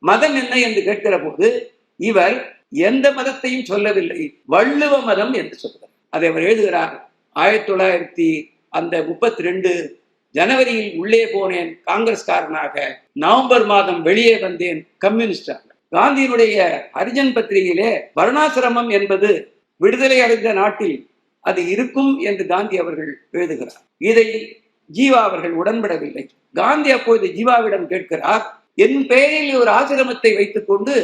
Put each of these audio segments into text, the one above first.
மதம் என்ன என்று கேட்கிற போது இவர் எந்த மதத்தையும் சொல்லவில்லை, வள்ளுவ மதம் என்று சொல்கிறார். அதை அவர் எழுதுகிறார். 1932 ஜனவரியில் உள்ளே போனேன் காங்கிரஸ்காரனாக, நவம்பர் மாதம் வெளியே வந்தேன் கம்யூனிஸ்டாக. காந்தியினுடைய ஹரிஜன் பத்திரிகையிலே வர்ணாசிரமம் என்பது விடுதலை அடைந்த நாட்டில் அது இருக்கும் என்று காந்தி அவர்கள் எழுதுகிறார். இதை ஜீவா அவர்கள் உடன்படவில்லை. காந்தி அப்போது ஜீவாவிடம் கேட்கிறார், என் பெயரில் ஒரு ஆசிரமத்தை வைத்துக் கொண்டு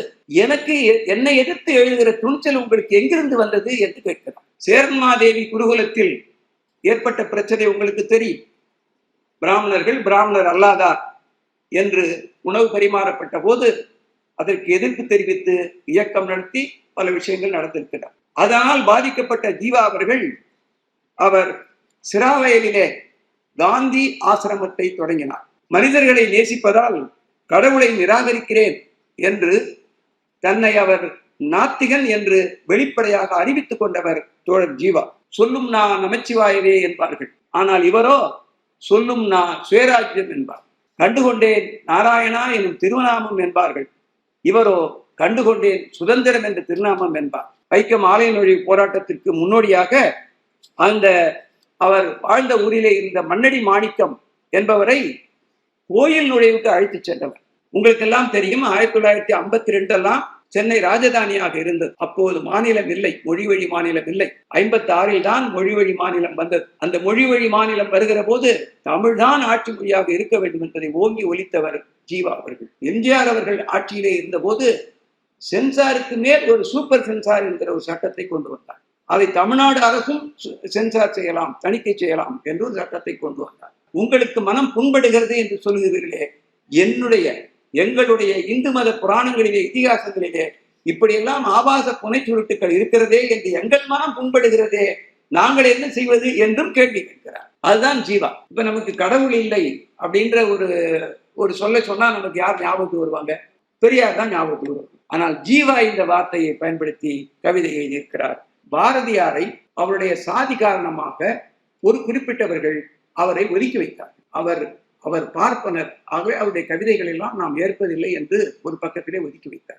எனக்கு என்னை எதிர்த்து எழுதுகிற துணிச்சல் உங்களுக்கு எங்கிருந்து வந்தது என்று கேட்கிறார். சேரன்மாதேவி குருகுலத்தில் ஏற்பட்ட பிரச்சனை உங்களுக்கு தெரியும். பிராமணர்கள் பிராமணர் அல்லாதார் என்று உணவு பரிமாறப்பட்ட போது அதற்கு எதிர்ப்பு தெரிவித்து இயக்கம் நடத்தி பல விஷயங்கள் நடந்திருக்கிறார். அதனால் பாதிக்கப்பட்ட ஜீவா அவர்கள் அவர் சிராவயலிலே காந்தி ஆசிரமத்தை தொடங்கினார். மனிதர்களை நேசிப்பதால் கடவுளை நிராகரிக்கிறேன் என்று தன்னை அவர் நாத்திகன் என்று வெளிப்படையாக அறிவித்துக் கொண்டவர் தோழர் ஜீவா. சொல்லும் நான் நமச்சிவாயவே என்பார்கள், ஆனால் இவரோ சொல்லும் நான் சுயராஜ்யம் என்பார். கண்டுகொண்டேன் நாராயணா எனும் திருநாமம் என்பார்கள், இவரோ கண்டுகொண்டேன் சுதந்திரம் என்ற திருநாமம் என்பார். வைக்கம் ஆலய நுழைவு போராட்டத்திற்கு முன்னோடியாக அந்த அவர் வாழ்ந்த ஊரிலே இருந்த மன்னடி மாணிக்கம் என்பவரை கோயில் நுழைவுக்கு அழைத்து சென்றவர். உங்களுக்கு எல்லாம் தெரியும், 1952 எல்லாம் சென்னை ராஜதானியாக இருந்தது. அப்போது மாநிலம் இல்லை, மொழி வழி மாநிலம் இல்லை. 56 தான் மொழி வழி மாநிலம் வந்தது. அந்த மொழி வழி மாநிலம் வருகிற போது தமிழ்தான் ஆட்சி மொழியாக இருக்க வேண்டும் என்பதை ஓங்கி ஒலித்தவர் ஜீவா அவர்கள். எம்ஜிஆர் அவர்கள் ஆட்சியிலே இருந்த போது சென்சாருக்கு மேல் ஒரு சூப்பர் சென்சார் என்கிற ஒரு சட்டத்தை கொண்டு வந்தார். அதை தமிழ்நாடு அரசும் சென்சார் செய்யலாம், தணிக்கை செய்யலாம் என்று ஒரு சட்டத்தை கொண்டு வந்தார். உங்களுக்கு மனம் புண்படுகிறது என்று சொல்லுகிறீர்களே, எங்களுடைய இந்து மத புராணங்களிலே இதிகாசங்களிலே இப்படியெல்லாம் ஆபாச புனை சுருட்டுகள் இருக்கிறதே என்று எங்கள் மனம் புண்படுகிறதே, நாங்கள் என்ன செய்வது என்றும் கேள்வி கேட்கிறார். அதுதான் ஜீவா. இப்ப நமக்கு கடவுள் இல்லை அப்படின்ற ஒரு சொல்ல சொன்னா நமக்கு யார் ஞாபகத்துக்கு வருவாங்க? பெரியார் தான் ஞாபகத்துக்கு வருவாங்க. ஆனால் ஜீவா இந்த வார்த்தையை பயன்படுத்தி கவிதை எழுதியிருக்கிறார். பாரதியாரை அவருடைய சாதி காரணமாக ஒரு குறிப்பிட்டவர்கள் அவரை ஒதுக்கி வைத்தார். அவர் பார்ப்பனர், ஆகவே அவருடைய கவிதைகள் எல்லாம் நாம் ஏற்பதில்லை என்று ஒரு பக்கத்திலே ஒதுக்கி வைத்தார்.